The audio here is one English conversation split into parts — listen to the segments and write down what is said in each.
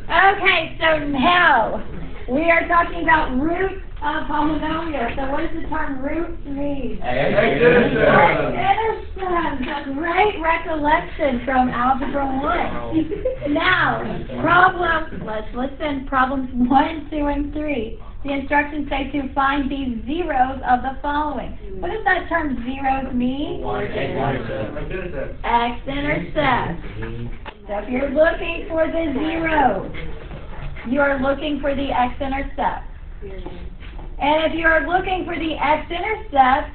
Okay, so now we are talking about roots of polynomials. So what does the term roots mean? Intercept. Great recollection from Algebra 1. Now, problems, let's listen, problems 1, 2, and 3. The instructions say to find the zeros of the following. What does that term zeros mean? X-intercept. So if you're looking for the zero, you are looking for the x-intercept. And if you are looking for the x-intercept,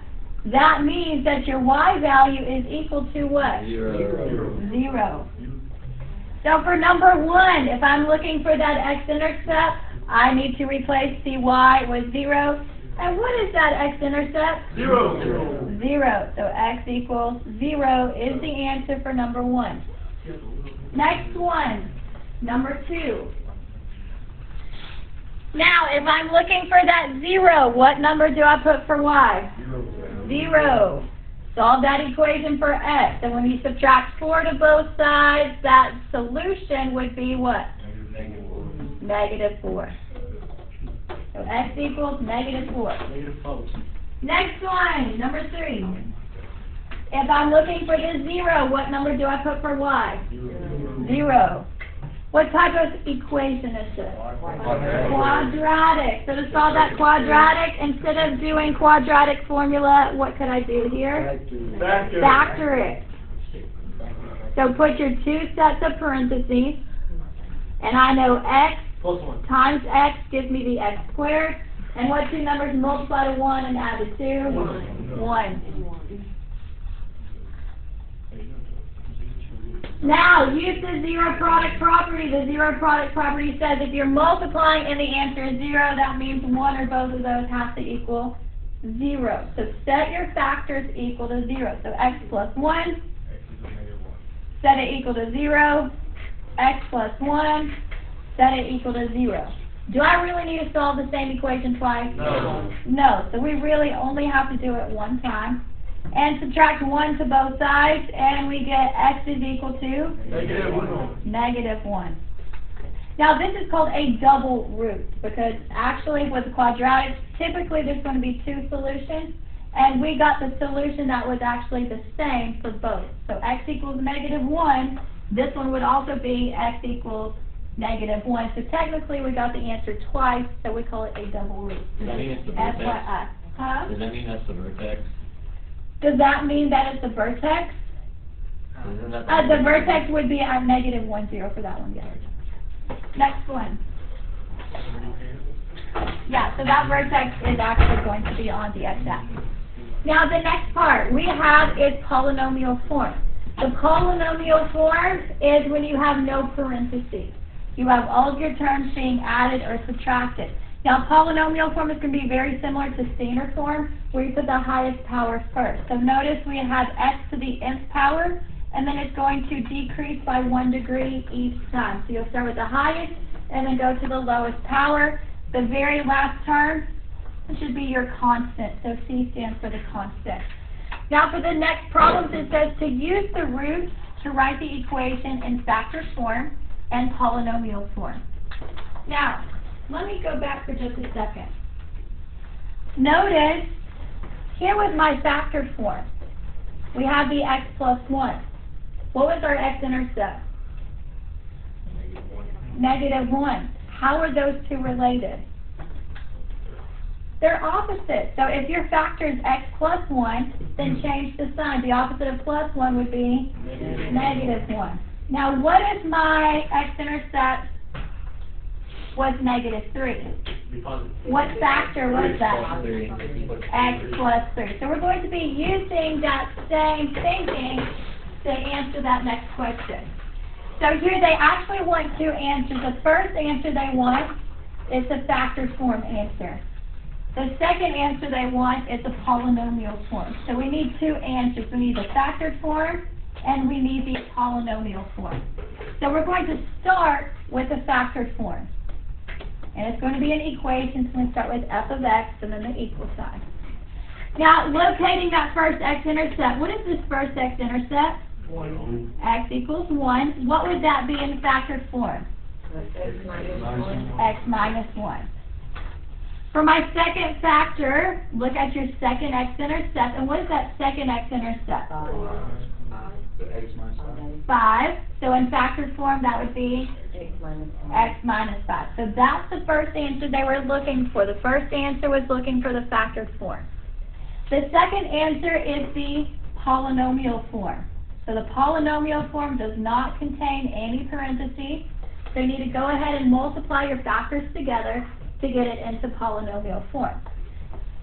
that means that your y value is equal to what? Zero. So for number 1, if I'm looking for that x-intercept, I need to replace the y with 0. And what is that x-intercept? 0. So x equals 0 is the answer for number 1. Next one, number 2. Now, if I'm looking for that 0, what number do I put for y? 0. Solve that equation for x. And when you subtract 4 to both sides, that solution would be what? -4. So x equals -4. Next one, number 3. If I'm looking for the 0, what number do I put for y? 0. What type of equation is this? Quadratic. So to solve that quadratic, instead of doing quadratic formula, what could I do here? Factor it. So put your 2 sets of parentheses, and I know x times x gives me the x squared. And what 2 numbers multiply to 1 and add to 2? 1. Now, use the zero product property. The zero product property says if you're multiplying and the answer is 0, that means one or both of those have to equal 0. So set your factors equal to 0. So x plus 1, set it equal to 0. X plus 1, set it equal to 0. Do I really need to solve the same equation twice? No. No. So we really only have to do it one time. And subtract 1 to both sides, and we get x is equal to? -1. Now this is called a double root, because actually with quadratics, typically there's going to be 2 solutions, and we got the solution that was actually the same for both. So x equals -1, this one would also be x equals -1. So technically we got the answer twice, so we call it a double root. Does that mean it's the vertex? FYI. Huh? Does that mean that's the vertex? Does that mean that it's the vertex? The vertex would be at -1, 0 for that one, yes. Next one. Yeah, so that vertex is actually going to be on the x-axis. Now the next part we have is polynomial form. The polynomial form is when you have no parentheses. You have all of your terms being added or subtracted. Now, polynomial form is going to be very similar to standard form, where you put the highest power first. So notice we have x to the nth power, and then it's going to decrease by 1 degree each time. So you'll start with the highest, and then go to the lowest power. The very last term should be your constant. So C stands for the constant. Now, for the next problems, it says to use the roots to write the equation in factor form and polynomial form. Now, let me go back for just a second. Notice, here was my factor form. We have the x plus 1. What was our x-intercept? -1. How are those two related? They're opposite. So if your factor is x plus 1, then change the sign. The opposite of plus 1 would be -1. Now, what if my x-intercept was -3? What factor was that? X plus 3. So we're going to be using that same thinking to answer that next question. So here they actually want 2 answers. The first answer they want is the factor form answer. The second answer they want is the polynomial form. So we need 2 answers. We need the factored form and we need the polynomial form. So we're going to start with the factored form. And it's going to be an equation, so we start with f of x and then the equal sign. Now, locating that first x-intercept, what is this first x-intercept? X equals 1. What would that be in factored form? X minus 1. X minus 1. For my second factor, look at your second x-intercept. And what is that second x-intercept? 5. So in factored form, that would be x minus 5. So that's the first answer they were looking for. The first answer was looking for the factored form. The second answer is the polynomial form. So the polynomial form does not contain any parentheses. So you need to go ahead and multiply your factors together to get it into polynomial form.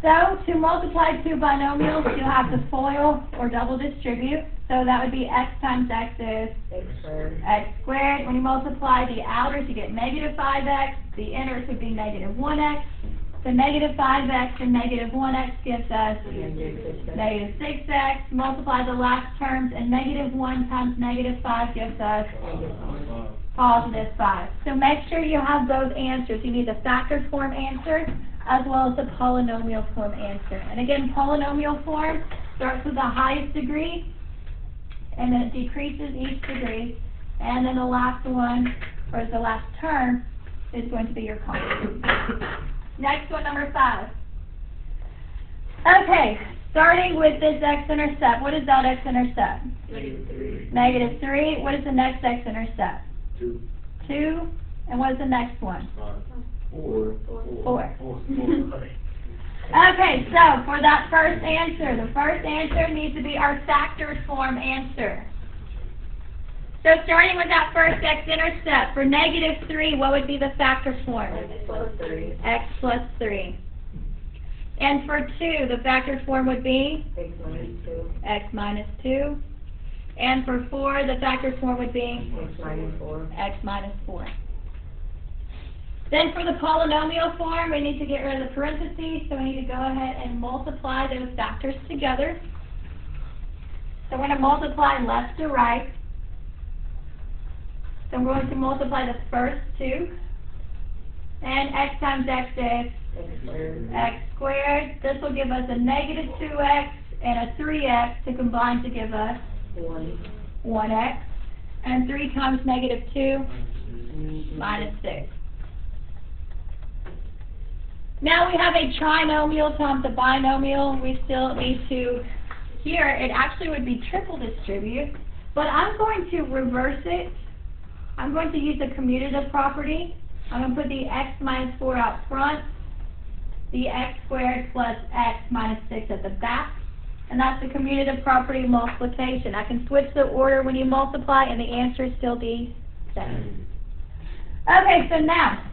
So to multiply two binomials, you'll have to FOIL or double distribute. So that would be x times x is X squared. x squared. When you multiply the outers, you get negative 5x. The inners would be negative 1x. So negative 5x and negative 1x gives us negative 6x. Multiply the last terms, and negative 1 times negative 5 gives us positive 5. So make sure you have those answers. You need the factored form answer as well as the polynomial form answer. And again, polynomial form starts with the highest degree, and then it decreases each degree, and then the last one, or the last term, is going to be your constant. Next one, number 5. Okay, starting with this x-intercept. What is that x-intercept? Negative 3. What is the next x-intercept? 2. And what is the next one? 4. Okay, so for that first answer, the first answer needs to be our factored form answer. So starting with that first x-intercept, for negative 3, what would be the factor form? X plus 3. X plus 3. And for 2, the factor form would be? X minus 2. X minus 2. And for 4, the factor form would be? X minus 4. X minus 4. Then for the polynomial form, we need to get rid of the parentheses, so we need to go ahead and multiply those factors together. So we're going to multiply left to right. So I'm going to multiply the first 2. And x times x is? X squared. X squared. This will give us a negative 2x and a 3x to combine to give us 1x. And 3 times negative 2 minus 6. Now we have a trinomial times a binomial. We still need to, here it actually would be triple distribute, but I'm going to reverse it. I'm going to use the commutative property. I'm going to put the x minus 4 out front, the x squared plus x minus 6 at the back, and that's the commutative property multiplication. I can switch the order when you multiply, and the answer is still the same. Okay, so now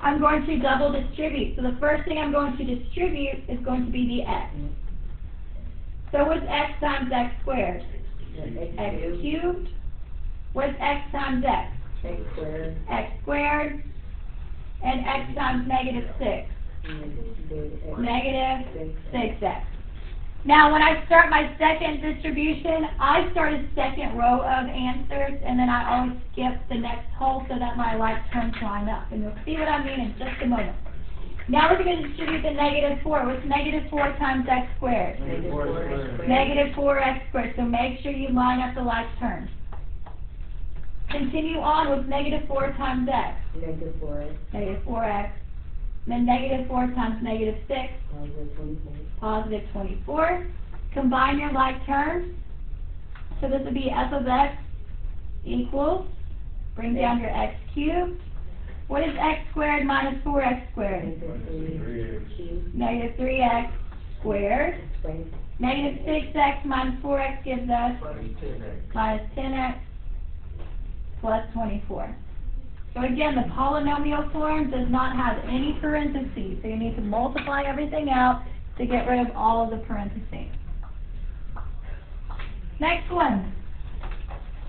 I'm going to double distribute. So the first thing I'm going to distribute is going to be the x. So what's x times x squared? X cubed. What's x times x? X squared. X squared. And x times negative 6. Negative 6x. Now when I start my second distribution, I start a second row of answers, and then I always skip the next whole so that my like terms line up. And you'll see what I mean in just a moment. Now we're going to distribute the negative 4. What's negative 4 times x squared? Negative 4x squared. Negative 4x squared. So make sure you line up the like terms. Continue on with negative 4 times x. Negative 4x. Negative 4x. Then negative 4 times negative 6. Positive 24. Positive 24. Combine your like terms. So this would be f of x equals, bring down your x cubed. What is x squared minus 4x squared? Negative 3x squared. Negative 6x minus 4x gives us minus 10x plus 24. So again, the polynomial form does not have any parentheses, so you need to multiply everything out to get rid of all of the parentheses. Next one.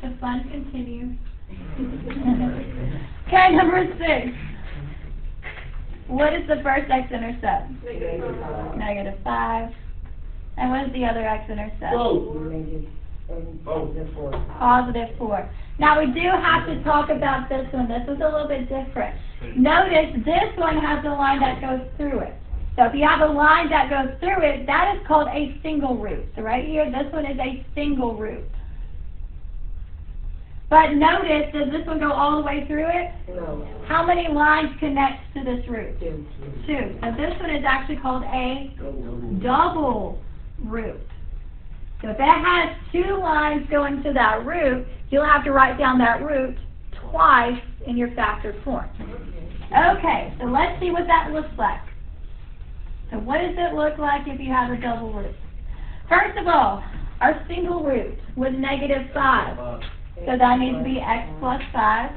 The fun continues. Okay, number 6. What is the first x-intercept? Negative 5. And what is the other x-intercept? Positive 4. Positive 4. Now we do have to talk about this one. This is a little bit different. Notice this one has a line that goes through it. So if you have a line that goes through it, that is called a single root. So right here, this one is a single root. But notice, does this one go all the way through it? No. How many lines connect to this root? 2. 2. So this one is actually called a double root. So if it has 2 lines going to that root, you'll have to write down that root twice in your factored form. Okay, so let's see what that looks like. So what does it look like if you have a double root? First of all, our single root was -5. So that needs to be x plus 5.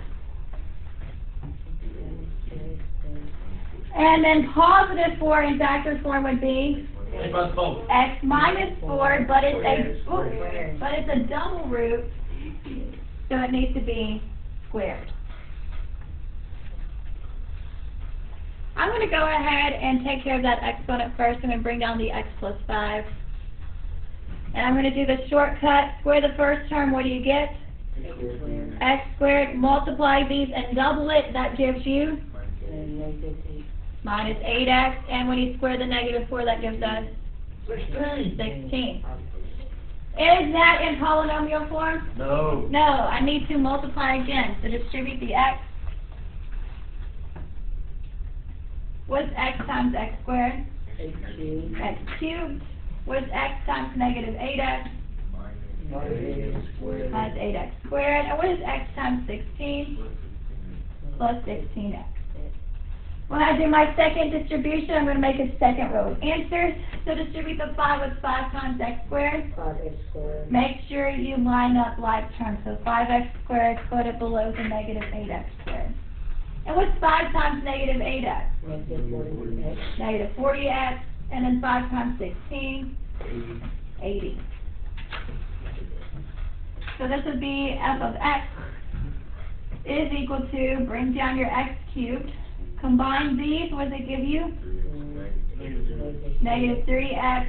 And then positive 4 in factored form would be x minus 4, but it's a double root, so it needs to be squared. I'm going to go ahead and take care of that exponent first. I'm going to bring down the x plus 5. And I'm going to do the shortcut. Square the first term. What do you get? X squared. Multiply these and double it. That gives you minus 8x. And when you square the -4, that gives us 16. Is that in polynomial form? No. No. I need to multiply again. So distribute the x. What's x times x squared? X cubed. What's x times -8x? Minus 8x squared. And what is x times 16? Plus 16x. When I do my second distribution, I'm going to make a second row of answers. So distribute the 5 with 5 times x squared. 5x squared. Make sure you line up like terms. So 5x squared, put it below the -8x squared. And what's 5 times -8x? -40x. -40x. And then 5 times 16? 80. So this would be f of x is equal to, bring down your x cubed. Combine these, what does it give you? -3x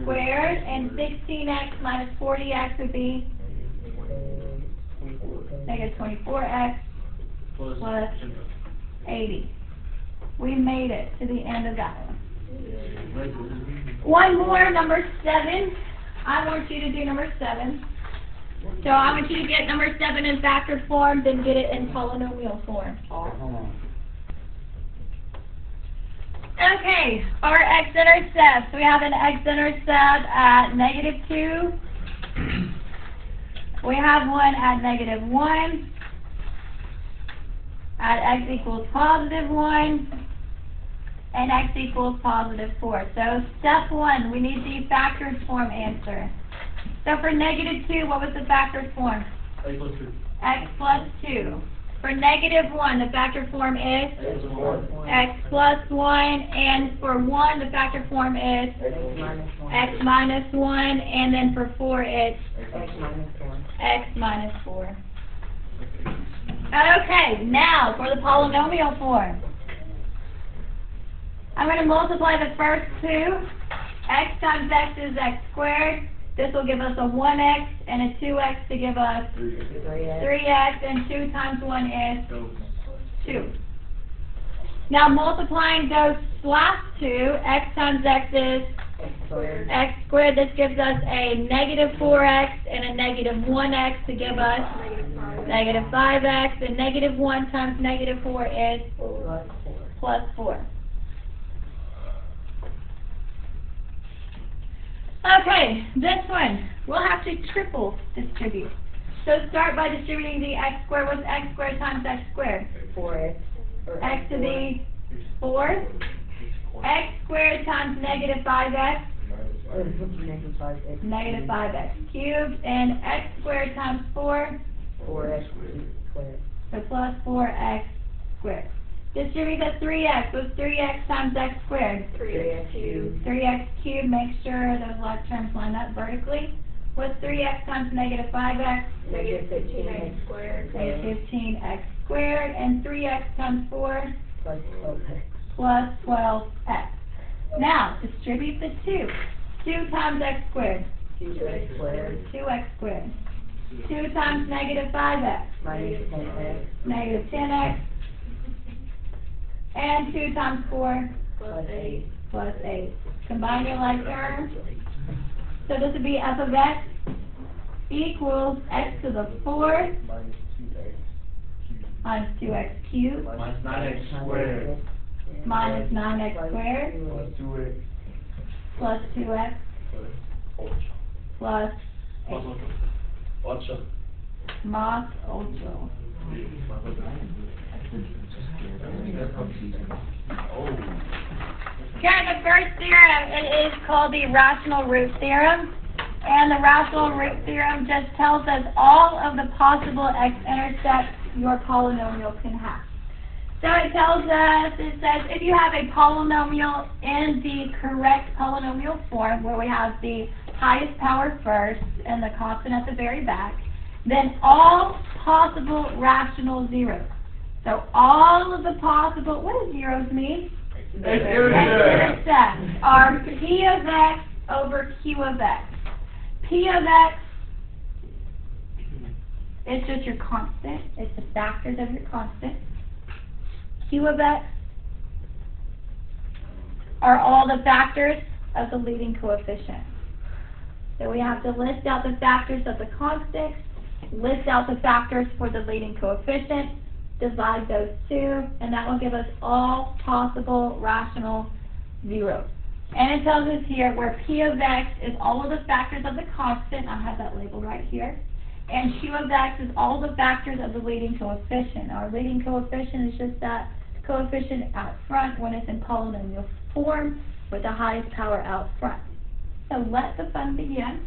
squared, and 16x minus 40x would be -24x plus 80. We made it to the end of that one. One more, number 7. I want you to do number 7. So I want you to get number 7 in factored form, then get it in polynomial form. Okay, our x-intercept. So we have an x-intercept at -2. We have one at -1. At x equals +1. And x equals +4. So step 1, we need the factored form answer. So for -2, what was the factored form? X plus 2. For -1, the factored form is x plus 1. And for 1, the factored form is x minus 1. And then for 4, it's x minus 4. Okay, now for the polynomial form. I'm going to multiply the first 2. X times x is x squared. This will give us a 1x and a 2x to give us 3x, and 2 times 1 is 2. Now multiplying those last 2, x times x is x squared. This gives us a -4x and a -1x to give us -5x, and -1 times -4 is +4. Okay, this one, we'll have to triple distribute. So start by distributing the x squared. What's x squared times x squared? 4x. X to the 4. X squared times -5x. -5x cubed. And x squared times 4. 4x squared. So plus 4x squared. Distribute the 3x. What's 3x times x squared? 3x cubed. 3x cubed. Make sure those left terms line up vertically. What's 3x times -5x? -15x squared. -15x squared. And 3x times 4? Plus 12x. Plus 12x. Now, distribute the 2. 2 times x squared. 2x squared. 2x squared. 2 times -5x. -10x. -10x. And 2 times 4? Plus 8. Plus 8. Combine your like terms. So this would be f of x equals x to the 4th minus 2x cubed minus 2x cubed minus 9x squared minus 9x squared plus 2x plus 2x plus 8 8. más 8. Here, the first theorem, it is called the rational root theorem. And the rational root theorem just tells us all of the possible x-intercepts your polynomial can have. So it tells us, it says, if you have a polynomial in the correct polynomial form, where we have the highest power first and the constant at the very back, then all possible rational zeros. So all of the possible, what does zeros mean? X-intercepts are P of x over Q of x. P of x is just your constant. It's the factors of your constant. Q of x are all the factors of the leading coefficient. So we have to list out the factors of the constant, list out the factors for the leading coefficient, divide those two, and that will give us all possible rational zeros. And it tells us here where P of x is all of the factors of the constant, I have that labeled right here, and Q of x is all the factors of the leading coefficient. Our leading coefficient is just that coefficient out front when it's in polynomial form with the highest power out front. So let the fun begin.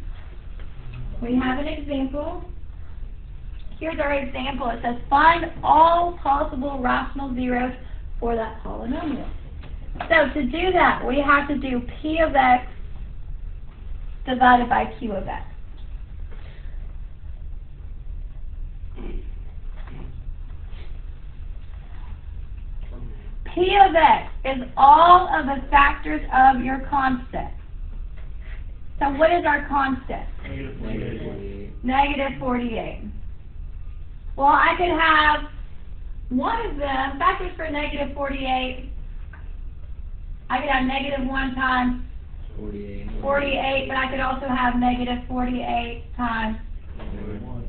We have an example. Here's our example. It says find all possible rational zeros for that polynomial. So to do that, we have to do P of x divided by Q of x. P of x is all of the factors of your constant. So what is our constant? Negative 48. Well, I could have one of them, factors for negative 48, I could have negative 1 times 48, but I could also have negative 48 times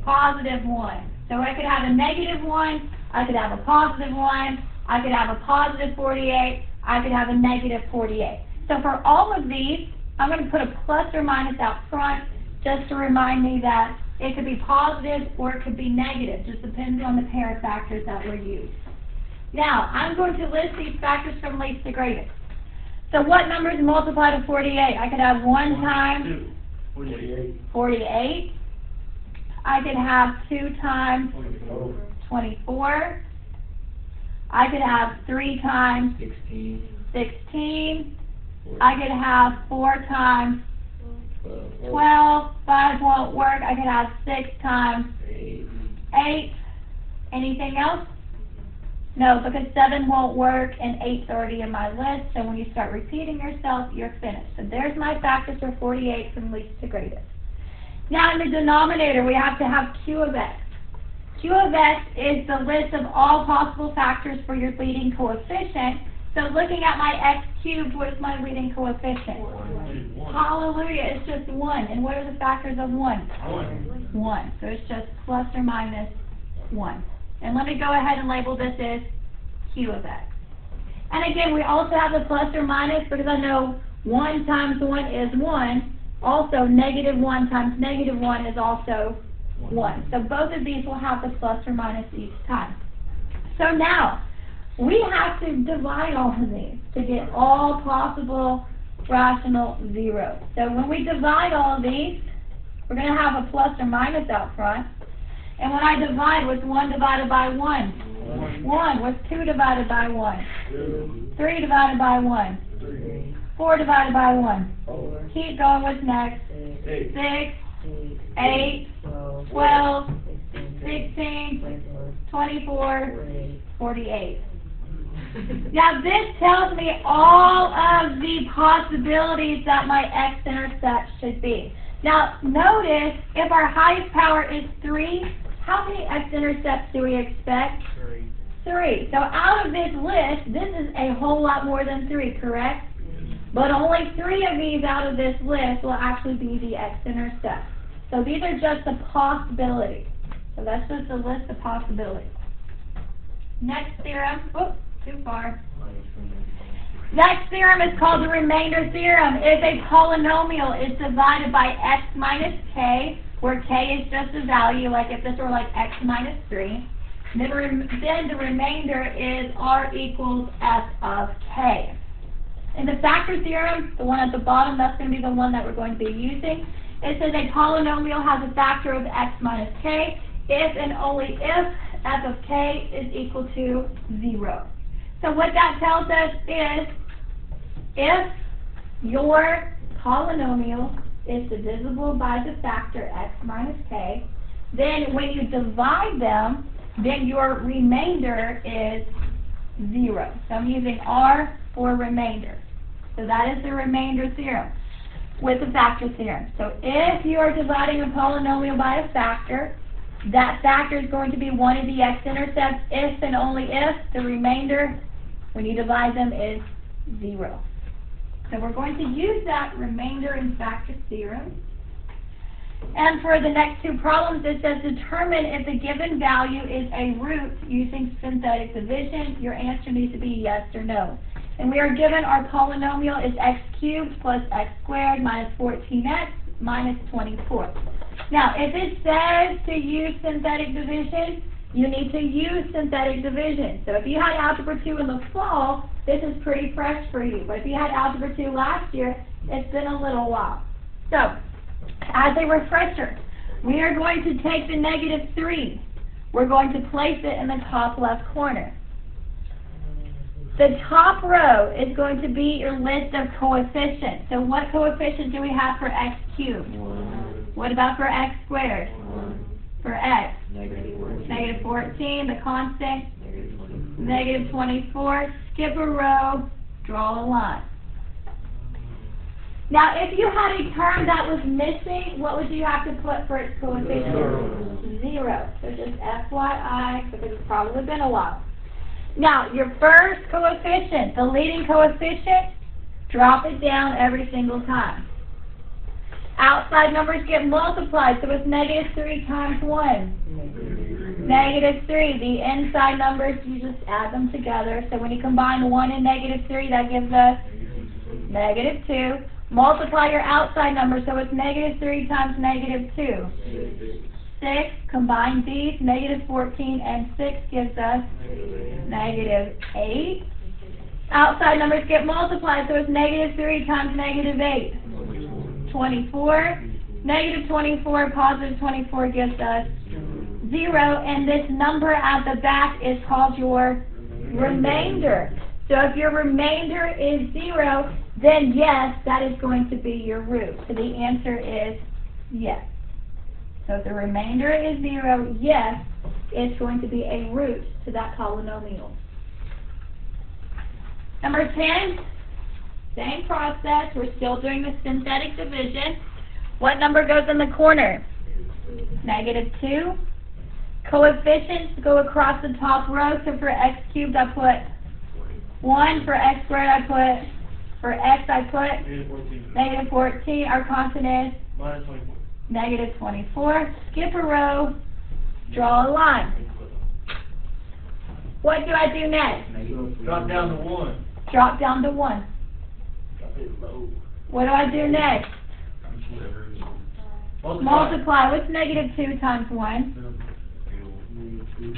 positive 1. So I could have a negative 1, I could have a positive 1, I could have a positive 48, I could have a negative 48. So for all of these, I'm going to put a plus or minus out front just to remind me that it could be positive or it could be negative, just depends on the pair of factors that were used. Now, I'm going to list these factors from least to greatest. So what numbers multiply to 48? I could have 1 times 48. I could have 2 times 24. I could have 3 times 16. I could have 4 times 12. 5 won't work. I could have 6 times 8. Anything else? No, because 7 won't work and 8's already in my list, so when you start repeating yourself, you're finished. So there's my factors for 48 from least to greatest. Now in the denominator, we have to have Q of x. Q of x is the list of all possible factors for your leading coefficient. So looking at my x cubed, what is my leading coefficient? 1. Hallelujah, it's just 1. And what are the factors of 1? 1. So it's just plus or minus 1. And let me go ahead and label this as Q of x. And again, we also have the plus or minus because I know 1 times 1 is 1. Also, negative 1 times negative 1 is also 1. So both of these will have the plus or minus each time. So now, we have to divide all of these to get all possible rational zeros. So when we divide all of these, we're going to have a plus or minus out front. And when I divide, what's 1 divided by 1? 1. What's 2 divided by 1? 3 divided by 1? 4 divided by 1? Keep going, what's next? 6, 8, 12, 16, 24, 48. Now this tells me all of the possibilities that my x-intercept should be. Now notice, if our highest power is 3, how many x-intercepts do we expect? 3. So out of this list, this is a whole lot more than 3, correct? But only 3 of these out of this list will actually be the x-intercept. So these are just the possibilities. So that's just a list of possibilities. Next theorem, whoops, too far. Next theorem is called the remainder theorem. If a polynomial is divided by x minus k, where k is just a value, like if this were like x minus 3, then the remainder is r equals f of k. In the factor theorem, the one at the bottom, that's going to be the one that we're going to be using. It says a polynomial has a factor of x minus k if and only if f of k is equal to 0. So what that tells us is if your polynomial is divisible by the factor x minus k, then when you divide them, then your remainder is 0. So I'm using r for remainder. So that is the remainder theorem with the factor theorem. So if you are dividing a polynomial by a factor, that factor is going to be one of the x-intercepts if and only if the remainder, when you divide them, is 0. So we're going to use that remainder and factor theorem. And for the next two problems, it says determine if the given value is a root using synthetic division. Your answer needs to be yes or no. And we are given our polynomial is x cubed plus x squared minus 14x minus 24. Now, if it says to use synthetic division, you need to use synthetic division. So if you had Algebra 2 in the fall, this is pretty fresh for you. But if you had Algebra 2 last year, it's been a little while. So, as a refresher, we are going to take the negative 3. We're going to place it in the top left corner. The top row is going to be your list of coefficients. So what coefficient do we have for x cubed? 1. What about for x squared? 1. For x? Negative 14. Negative 14, the constant? Negative 24. Negative 24. Skip a row, draw a line. Now, if you had a term that was missing, what would you have to put for its coefficient? 0. So just FYI, because it's probably been a while. Now, your first coefficient, the leading coefficient, drop it down every single time. Outside numbers get multiplied, so it's negative 3 times 1. Negative 3. The inside numbers, you just add them together. So when you combine 1 and negative 3, that gives us negative 2. Multiply your outside numbers, so it's negative 3 times negative 2. 6, combine these, negative 14 and 6 gives us negative 8. Outside numbers get multiplied, so it's negative 3 times negative 8. 24. Negative 24, positive 24 gives us 0, and this number at the back is called your remainder. So if your remainder is 0, then yes, that is going to be your root. So the answer is yes. So if the remainder is 0, yes, it's going to be a root to that polynomial. Number 10, same process. We're still doing the synthetic division. What number goes in the corner? Negative 2. Coefficients go across the top row. So for x cubed, I put 1. For x squared, I put, for x, I put negative 14. Our constant is Minus 24. negative 24. Skip a row, draw a line. What do I do next? Drop down to 1. Drop down to 1. Drop it low. What do I do next? Multiply. What's negative 2 times 1?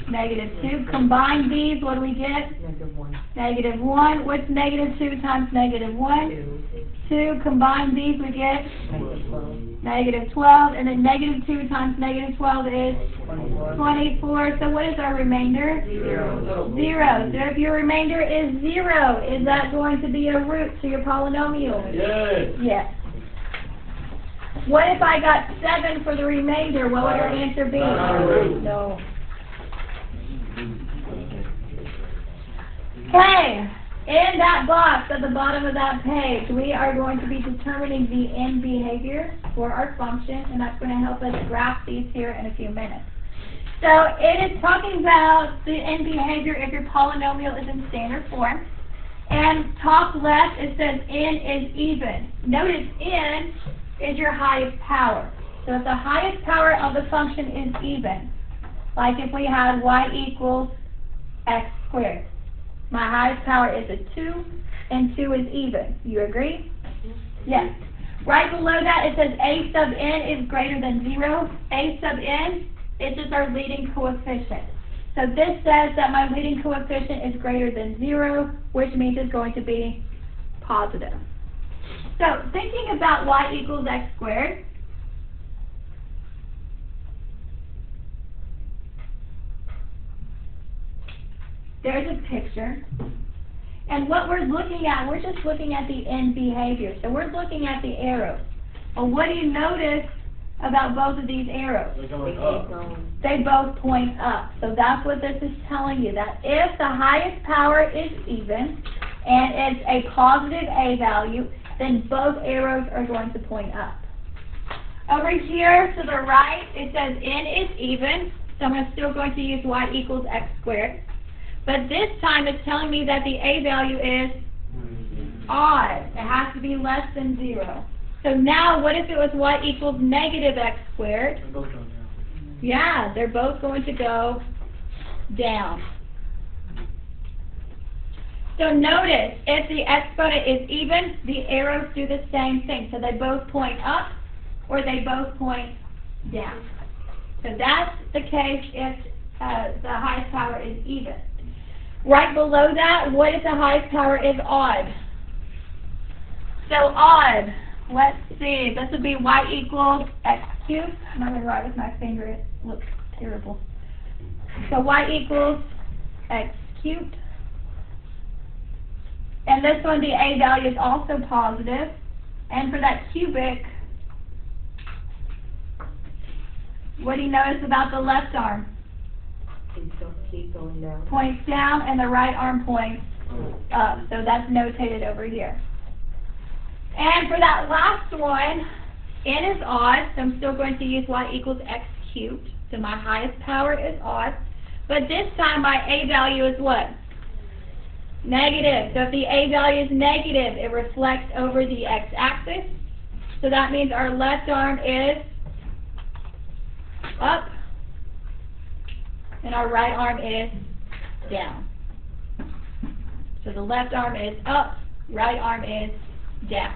Negative 2. Combine these, what do we get? Negative 1. Negative 1. What's negative 2 times negative 1? 2. Combine these, we get Negative 12. negative 12. And then negative 2 times negative 12 is 24. So what is our remainder? 0. 0. So if your remainder is 0, is that going to be a root to your polynomial? Yes. Yes. What if I got 7 for the remainder? What would our answer be? Not a root. No. Okay. In that box at the bottom of that page, we are going to be determining the end behavior for our function, and that's going to help us graph these here in a few minutes. So it is talking about the end behavior if your polynomial is in standard form. And top left, it says n is even. Notice n is your highest power. So if the highest power of the function is even, like if we had y equals x squared, my highest power is a 2, and 2 is even. You agree? Yes. Right below that it says a sub n is greater than 0. A sub n is just our leading coefficient. So this says that my leading coefficient is greater than 0, which means it's going to be positive. So thinking about y equals x squared, there's a picture. And what we're looking at, we're just looking at the end behavior. So we're looking at the arrows. Well, what do you notice about both of these arrows? They're They going keep up. going. They both point up. So that's what this is telling you, that if the highest power is even, and it's a positive a value, then both arrows are going to point up. Over here to the right, it says n is even, so I'm still going to use y equals x squared. But this time it's telling me that the a value is odd. It has to be less than 0. So now, what if it was y equals negative x squared? They're both going down. Yeah, they're both going to go down. So notice, if the exponent is even, the arrows do the same thing. So they both point up, or they both point down. So that's the case if the highest power is even. Right below that, what if the highest power is odd? So odd, let's see, this would be y equals x cubed. I'm not going to write with my finger, it looks terrible. So y equals x cubed. And this one, the a value is also positive. And for that cubic, what do you notice about the left arm? Keep going down. Points down, and the right arm points up. So that's notated over here. And for that last one, n is odd, so I'm still going to use y equals x cubed. So my highest power is odd. But this time my a value is what? Negative. So if the a value is negative, it reflects over the x-axis. So that means our left arm is up, and our right arm is down. So the left arm is up, right arm is down.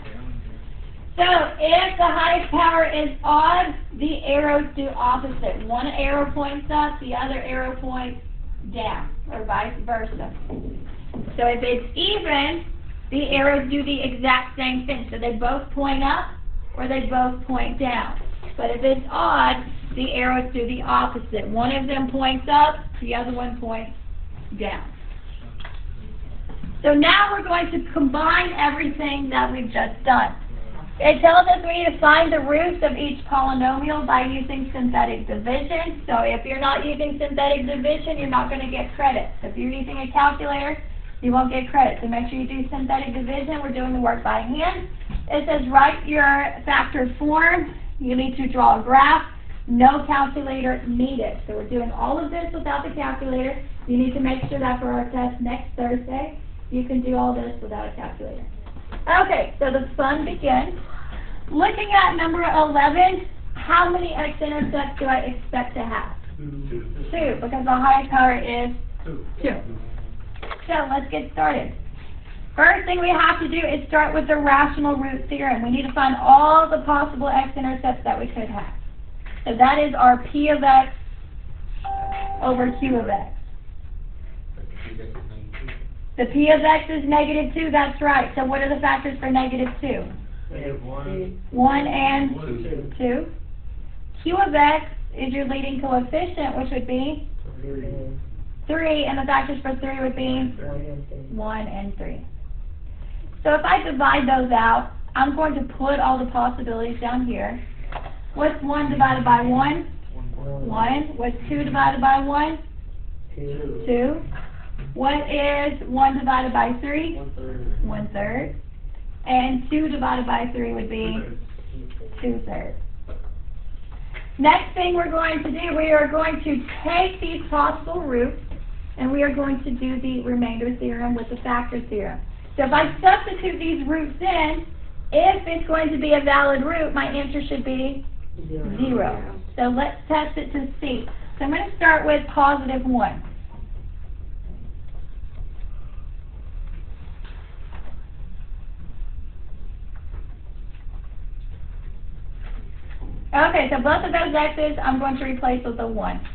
So if the highest power is odd, the arrows do opposite. One arrow points up, the other arrow points down, or vice versa. So if it's even, the arrows do the exact same thing. So they both point up, or they both point down. But if it's odd, the arrows do the opposite. One of them points up, the other one points down. So now we're going to combine everything that we've just done. It tells us we need to find the roots of each polynomial by using synthetic division. So if you're not using synthetic division, you're not going to get credit. So if you're using a calculator, you won't get credit. So make sure you do synthetic division. We're doing the work by hand. It says write your factor form. You need to draw a graph. No calculator needed. So we're doing all of this without the calculator. You need to make sure that for our test next Thursday, you can do all this without a calculator. Okay, so the fun begins. Looking at number 11, how many x-intercepts do I expect to have? 2, because the highest power is 2. So let's get started. First thing we have to do is start with the rational root theorem. We need to find all the possible x-intercepts that we could have. So that is our p of x over q of x. The p of x is negative 2, that's right. So what are the factors for negative 2? Negative 1. 1 and 1, 2. Q of x is your leading coefficient, which would be 3, and the factors for 3 would be 1 and 3. So if I divide those out, I'm going to put all the possibilities down here. What's 1 divided by 1? 1. What's 2 divided by 1? 2. What is 1 divided by 3? 1/3. 1/3. And 2 divided by 3 would be 2/3. Next thing we're going to do, we are going to take these possible roots, and we are going to do the remainder theorem with the factor theorem. So if I substitute these roots in, if it's going to be a valid root, my answer should be 0. So let's test it to see. So I'm going to start with positive 1. Okay, so both of those x's I'm going to replace with a 1.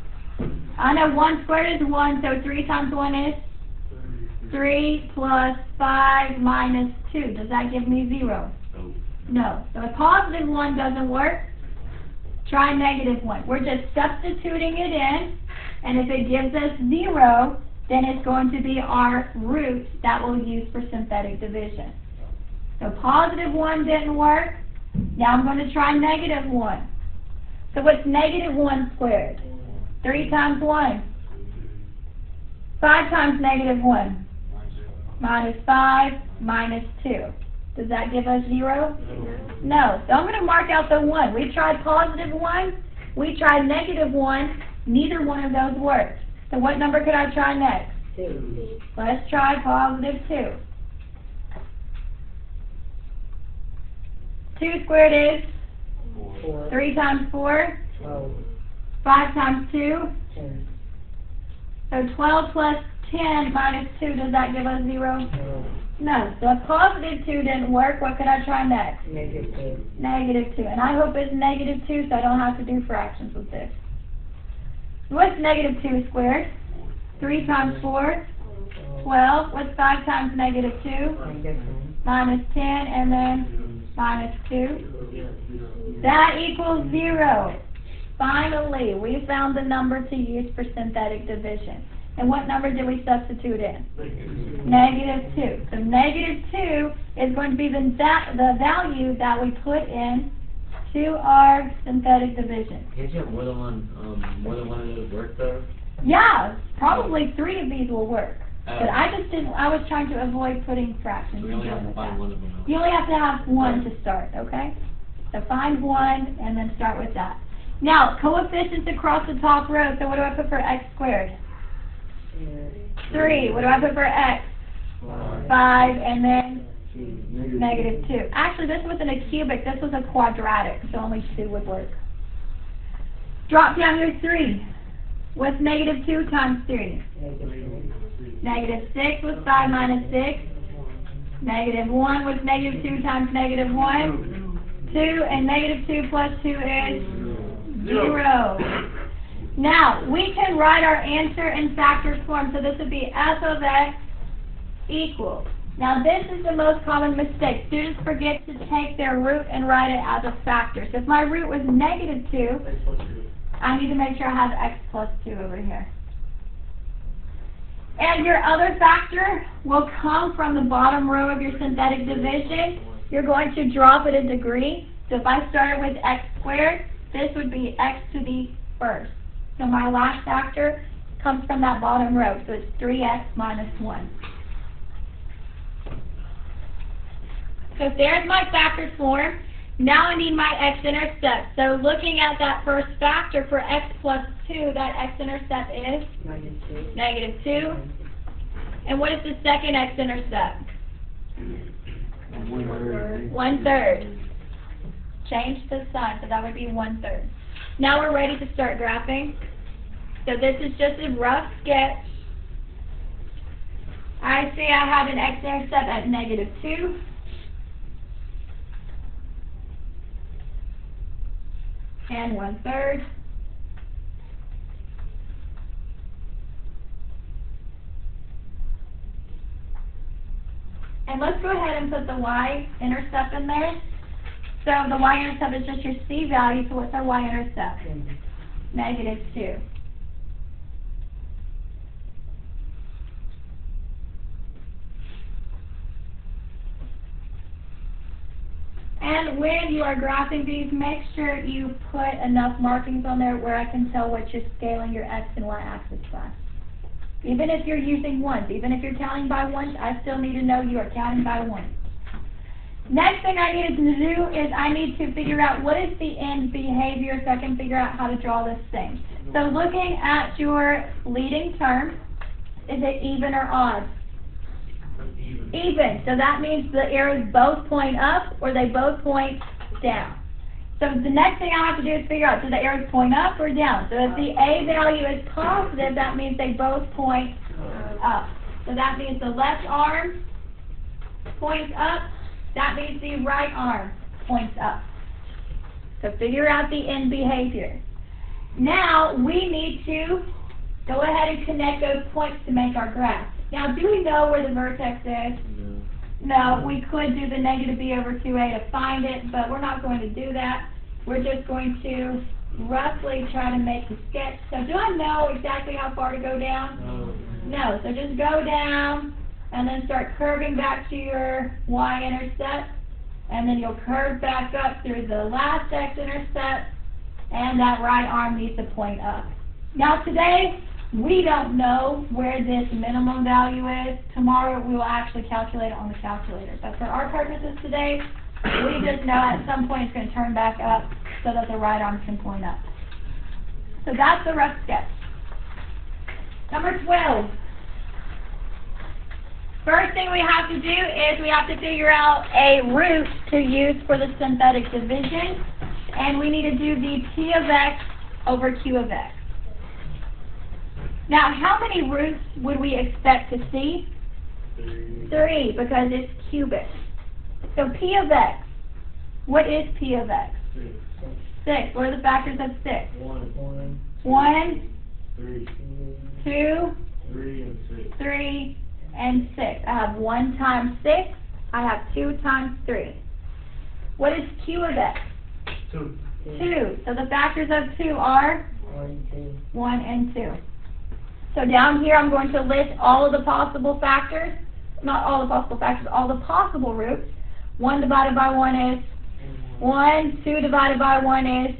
I know 1 squared is 1, so 3 times 1 is 3 plus 5 minus 2. Does that give me 0? No. So a positive 1 doesn't work. Try negative 1. We're just substituting it in, and if it gives us 0, then it's going to be our root that we'll use for synthetic division. So positive 1 didn't work. Now I'm going to try negative 1. So what's negative 1 squared? 3 times 1. 5 times negative 1. Minus 5 minus 2. Does that give us 0? No. So I'm going to mark out the 1. We tried positive 1. We tried negative 1. Neither one of those worked. So what number could I try next? 2. Let's try positive 2. 2 squared is 4. 3 times 4. 12. 5 times 2. 10. So 12 plus 10 minus 2, does that give us 0? No. No. So if positive 2 didn't work, what could I try next? Negative 2. Negative 2. And I hope it's negative 2 so I don't have to do fractions with this. What's negative 2 squared? 3 times 4. 12. What's 5 times negative 2? Negative 10. Minus 10 and then minus 2. That equals 0. Finally, we found the number to use for synthetic division. And what number did we substitute in? Negative 2. So negative 2 is going to be the value that we put in to our synthetic division. Can't you have more than one of those work though? Yeah, probably 3 of these will work. But Oh. I just didn't, I was trying to avoid putting fractions. We only and have dealing to with find that. one of them. You only have to have 1 to start, okay? So find 1 and then start with that. Now, coefficients across the top row. So what do I put for x squared? 3. What do I put for x? 5. And then negative 2. Actually, this wasn't a cubic. This was a quadratic. So only 2 would work. Drop down your 3. What's negative 2 times 3? Negative 6 was 5 minus 6. Negative 1 was negative 2 times negative 1. 2, and negative 2 plus 2 is 0. Now, we can write our answer in factor form. So this would be f of x equals. Now, this is the most common mistake. Students forget to take their root and write it as a factor. So if my root was negative 2, I need to make sure I have x plus 2 over here. And your other factor will come from the bottom row of your synthetic division. You're going to drop it a degree. So if I started with x squared, this would be x to the first. So my last factor comes from that bottom row. So it's 3x minus 1. So there's my factor form. Now I need my x-intercept. So looking at that first factor for x plus 2, that x-intercept is? Negative 2. And what is the second x-intercept? 1/3. Change the sign, so that would be 1/3. Now we're ready to start graphing. So this is just a rough sketch. I see I have an x-intercept at negative 2. And 1/3. And let's go ahead and put the y-intercept in there. So the y-intercept is just your c value, so what's our y-intercept? Negative 2. And when you are graphing these, make sure you put enough markings on there where I can tell what you're scaling your x and y axis by. Even if you're using ones, even if you're counting by ones, I still need to know you are counting by ones. Next thing I needed to do is I need to figure out what is the end behavior so I can figure out how to draw this thing. So looking at your leading term, is it even or odd? Even. So that means the arrows both point up or they both point down. So the next thing I have to do is figure out, do the arrows point up or down? So if the A value is positive, that means they both point up. So that means the left arm points up, that means the right arm points up. So figure out the end behavior. Now, we need to go ahead and connect those points to make our graph. Now, do we know where the vertex is? No, we could do the negative b over 2a to find it, but we're not going to do that. We're just going to roughly try to make a sketch. So do I know exactly how far to go down? No. So just go down and then start curving back to your y-intercept, and then you'll curve back up through the last x-intercept, and that right arm needs to point up. Now today, we don't know where this minimum value is. Tomorrow we will actually calculate it on the calculator. But for our purposes today, we just know at some point it's going to turn back up so that the right arm can point up. So that's the rough sketch. Number 12. First thing we have to do is we have to figure out a root to use for the synthetic division. And we need to do the P of x over Q of x. Now, how many roots would we expect to see? 3, because it's cubic. So P of x, what is P of x? 6. What are the factors of 6? 1, 3, 2, 3, and 6. 3, and 6. I have 1 times 6. I have 2 times 3. What is Q of x? 2. 2. So the factors of 2 are 1 and 2. So down here I'm going to list all of the possible factors. Not all the possible factors, all the possible roots. 1 divided by 1 is 1. 2 divided by 1 is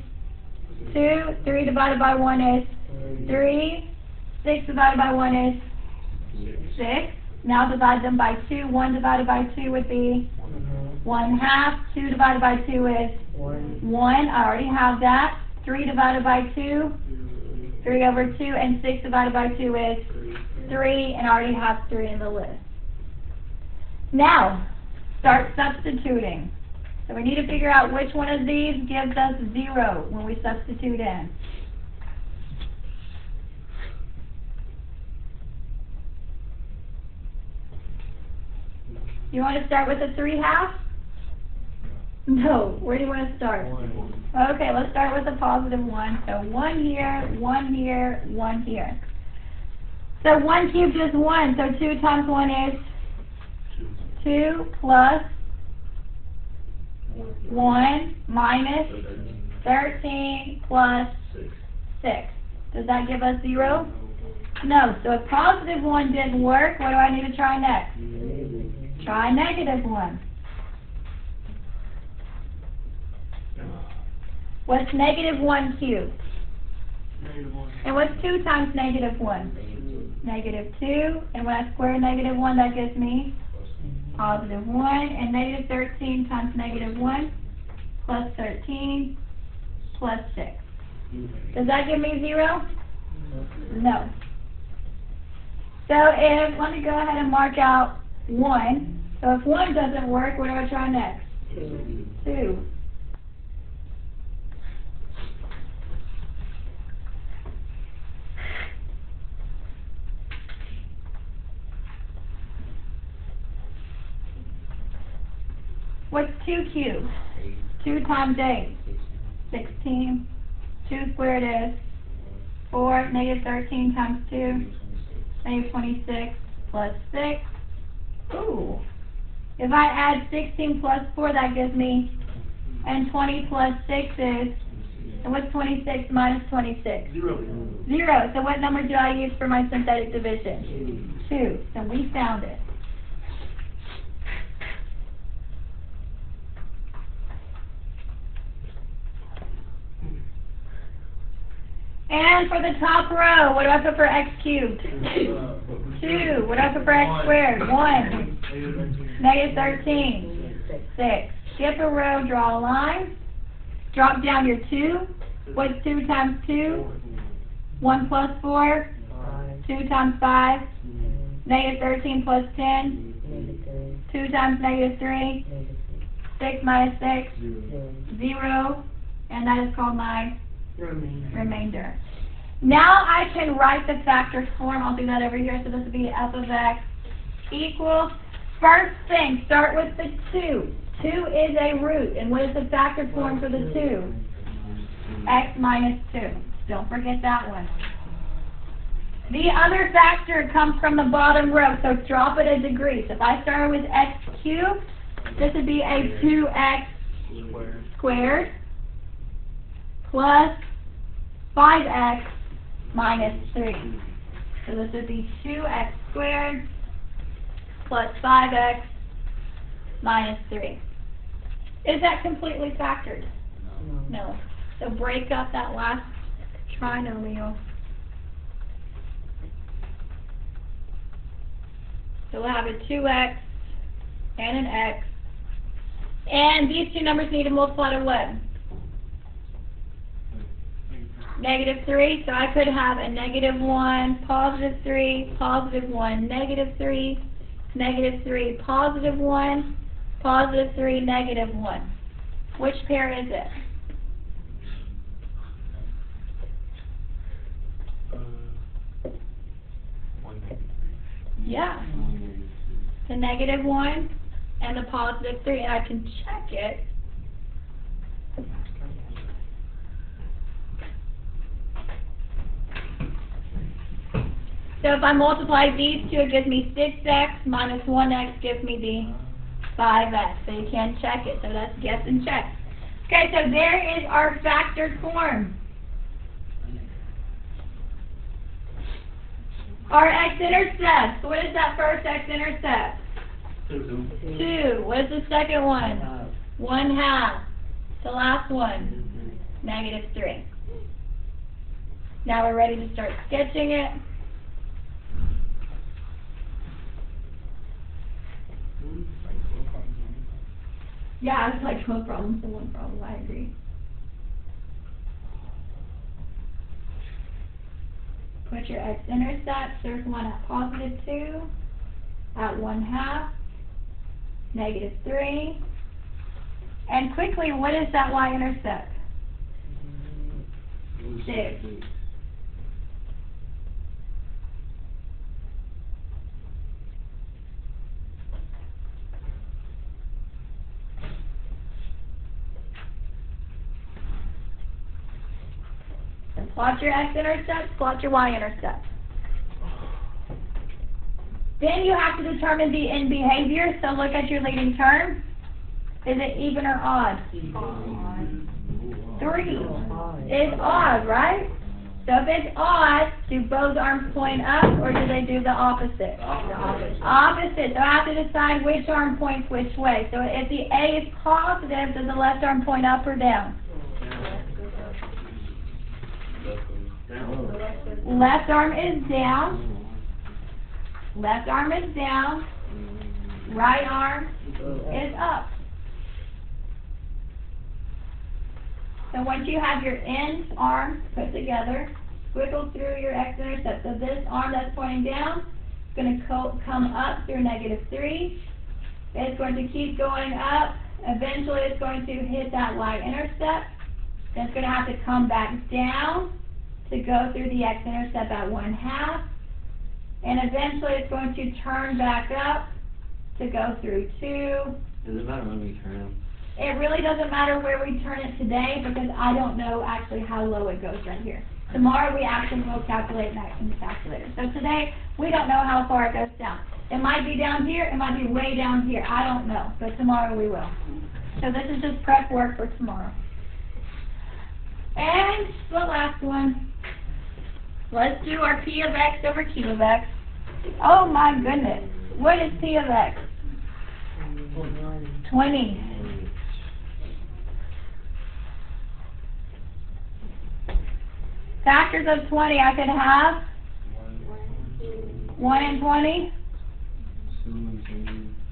2. 3 divided by 1 is 3. 6 divided by 1 is 6. Now divide them by 2. 1 divided by 2 would be 1/2. 2 divided by 2 is 1. I already have that. 3 divided by 2, 3 over 2. And 6 divided by 2 is 3. And I already have 3 in the list. Now, start substituting. So we need to figure out which one of these gives us 0 when we substitute in. You want to start with a 3/2? No. Where do you want to start? 1. Okay, let's start with a positive 1. So 1 here, 1 here, 1 here. So 1 cubed is 1. So 2 times 1 is 2 plus 1 minus 13 plus 6. Does that give us 0? No. So if positive 1 didn't work, what do I need to try next? Try negative 1. What's negative 1 cubed? And what's 2 times negative 1? Negative 2. And when I square negative 1, that gives me positive 1. And negative 13 times negative 1 plus 13 plus 6. Does that give me 0? No. So let me go ahead and mark out 1. So if 1 doesn't work, what do I try next? 2. What's 2 cubed? 2 times 8. 16. 2 squared is 4. Negative 13 times 2. Negative 26 plus 6. Ooh. If I add 16 plus 4, that gives me, and 20 plus 6 is, and what's 26 minus 26? 0. So what number do I use for my synthetic division? 2. So we found it. And for the top row, what do I put for x cubed? 2. What do I put for x squared? 1. Negative 13. 6. Skip a row, draw a line. Drop down your 2. What's 2 times 2? 1 plus 4. 2 times 5. Negative 13 plus 10. 2 times negative 3. 6 minus 6. 0. And that is called my Remainder. remainder. Now I can write the factors form. I'll do that over here. So this would be f of x equals, first thing, start with the 2. 2 is a root. And what is the factor form for the 2? X minus 2. Don't forget that one. The other factor comes from the bottom row, so drop it a degree. So if I started with x cubed, this would be a 2x squared plus 5x minus 3. So this would be 2x squared plus 5x minus 3. Is that completely factored? No. So break up that last trinomial. So we'll have a 2x and an x. And these two numbers need to multiply to what? -3. So I could have a -1, +3, +1, -3, -3, +1, +3, -1. Which pair is it? Yeah. The -1 and the +3, and I can check it. So if I multiply these two, it gives me 6x minus 1x gives me the 5x. So you can check it. So that's guess and check. Okay, so there is our factored form. Our x-intercept. What is that first x-intercept? 2. What is the second one? 1/2. The last one? -3. Now we're ready to start sketching it. Yeah, it's like 12 problems to 1 problem. I agree. Put your x-intercept. There's one at +2, at 1/2, -3. And quickly, what is that y-intercept? 6. Plot your x-intercept, plot your y-intercept. Then you have to determine the end behavior, so look at your leading term. Is it even or odd? 3 is odd, right? So if it's odd, do both arms point up or do they do the opposite? Opposite. So I have to decide which arm points which way. So if the A is positive, does the left arm point up or down? Left arm is down. Left arm is down. Right arm is up. So once you have your end arms put together, squiggle through your x-intercept. So this arm that's pointing down is going to come up through -3. It's going to keep going up. Eventually it's going to hit that y-intercept. Then it's going to have to come back down to go through the x-intercept at 1/2. And eventually it's going to turn back up to go through 2. Does it matter when we turn them? It really doesn't matter where we turn it today because I don't know actually how low it goes right here. Tomorrow we actually will calculate that in the calculator. So today we don't know how far it goes down. It might be down here, it might be way down here. I don't know, but tomorrow we will. So this is just prep work for tomorrow. And the last one. Let's do our P of X over Q of X. Oh my goodness. What is P of X? 20. Factors of 20, I could have 1 and 20,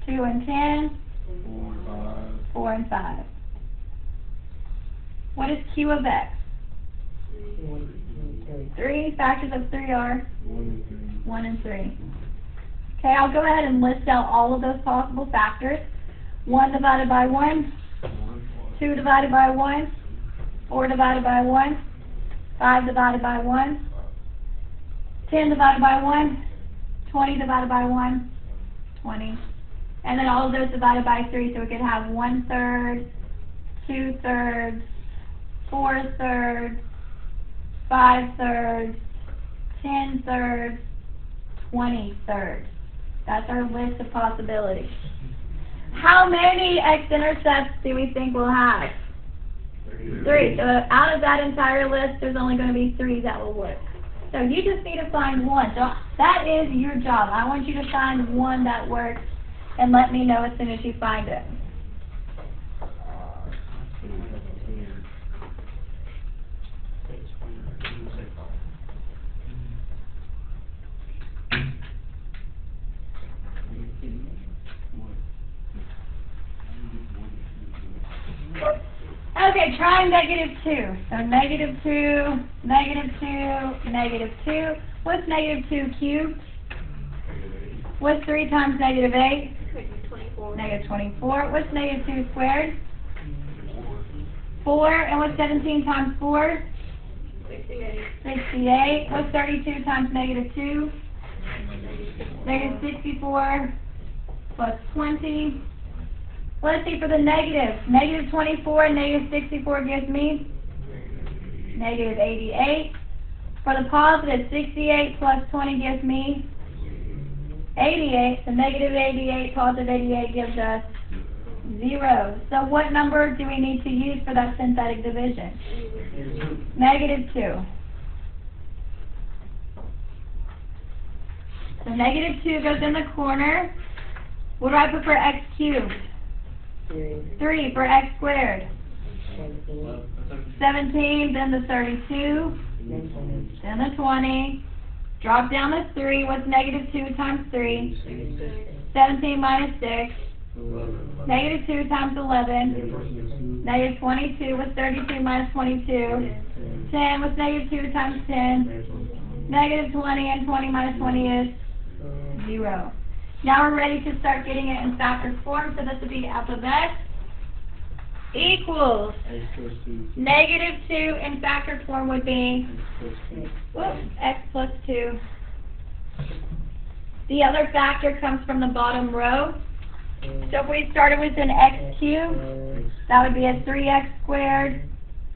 2 and 10, 4 and 5. What is Q of X? 3. Factors of 3 are 1 and 3. Okay, I'll go ahead and list out all of those possible factors. 1 divided by 1, 2 divided by 1, 4 divided by 1, 5 divided by 1, 10 divided by 1, 20 divided by 1, 20. And then all of those divided by 3, so we could have 1/3, 2/3, 4/3, 5/3, 10/3, 20/3. That's our list of possibilities. How many x-intercepts do we think we'll have? 3. So out of that entire list, there's only going to be 3 that will work. So you just need to find one. So that is your job. I want you to find one that works and let me know as soon as you find it. Okay, try -2. So -2, -2, -2. What's -2 cubed? What's 3 times -8? 24. -24. What's -2 squared? 4. And what's 17 times 4? 68. 68. What's 32 times -2? -64 plus 20. Let's see for the negative. -24 and -64 gives me -88. For the positive, 68 plus 20 gives me 88. So -88, positive 88 gives us 0. So what number do we need to use for that synthetic division? -2. So -2 goes in the corner. What do I put for x cubed? 3 for x squared. 17, then the 32, then the 20. Drop down the 3. What's -2 times 3? 17 minus 6. -2 times 11. -22. What's 32 minus 22? 10. What's -2 times 10? -20, and 20 minus 20 is 0. Now we're ready to start getting it in factor form, so this would be alphabet equals -2 in factor form would be x plus 2. The other factor comes from the bottom row. So if we started with an x cubed, that would be a 3x squared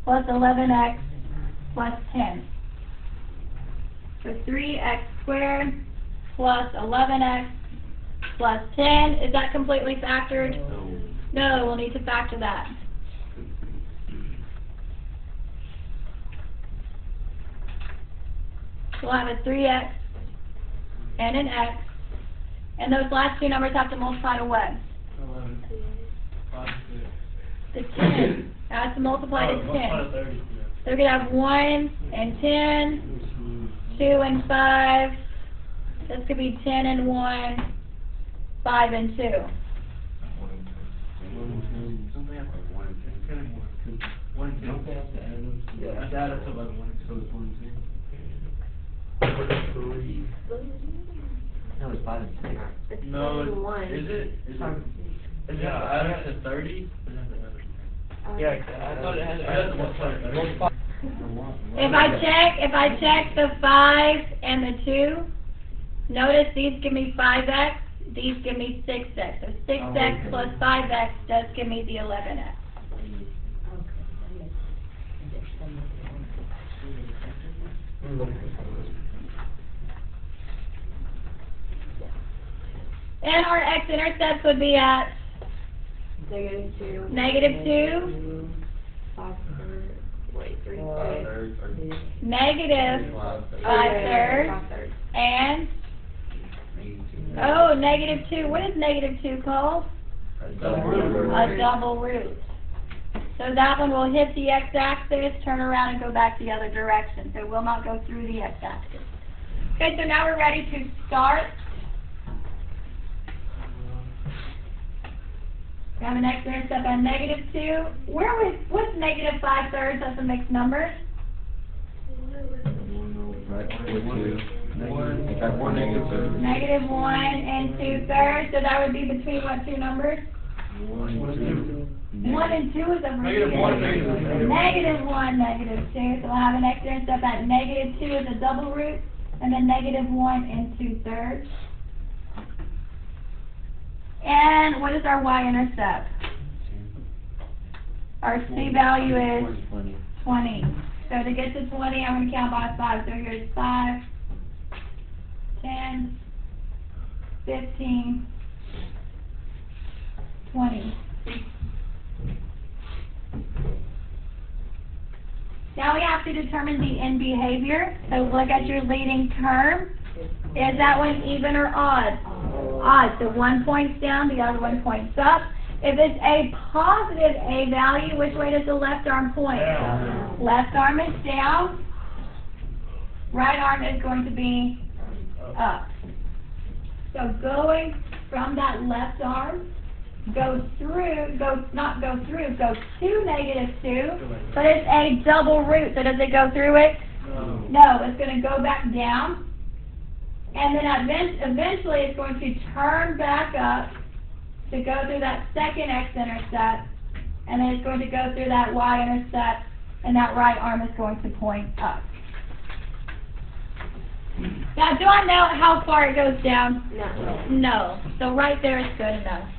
plus 11x plus 10. So 3x squared plus 11x plus 10. Is that completely factored? No, we'll need to factor that. We'll have a 3x and an x. And those last two numbers have to multiply to what? 11. The 10. It has to multiply to 10. So we're going to have 1 and 10, 2 and 5. This could be 10 and 1, 5 and 2. No, it's 5 and 6. No, is it? Yeah, add up to 30? Yeah, I thought it had If I check the 5 and the 2, notice these give me 5x, these give me 6x. So 6x plus 5x does give me the 11x. And our x-intercepts would be at -2. -2, 5/3. Wait, 3/3. -5/3, and oh, -2. What is -2 called? A double root. So that one will hit the x-axis, turn around, and go back the other direction. So it will not go through the x-axis. Okay, so now we're ready to start. We have an x-intercept on -2. What's -5/3? That's a mixed number. -1 and 2/3. So that would be between what two numbers? 1 and 2. 1 and 2 is over Negative here. 1, negative 2. Negative 1, negative 2. So we'll have an x-intercept at negative 2 is a double root, and then negative 1 and 2/3. And what is our y-intercept? Our c value is 20. So to get to 20, I'm going to count by 5. So here's 5, 10, 15, 20. Now we have to determine the end behavior. So look at your leading term. Is that one even or odd? Odd. So one points down, the other one points up. If it's a positive a value, which way does the left arm point? Down. Left arm is down. Right arm is going to be up. So going from that left arm, go to -2, but it's a double root, so does it go through it? No, it's going to go back down, and then eventually it's going to turn back up to go through that second x-intercept, and then it's going to go through that y-intercept, and that right arm is going to point up. Now, do I know how far it goes down? No. No. So right there is good enough.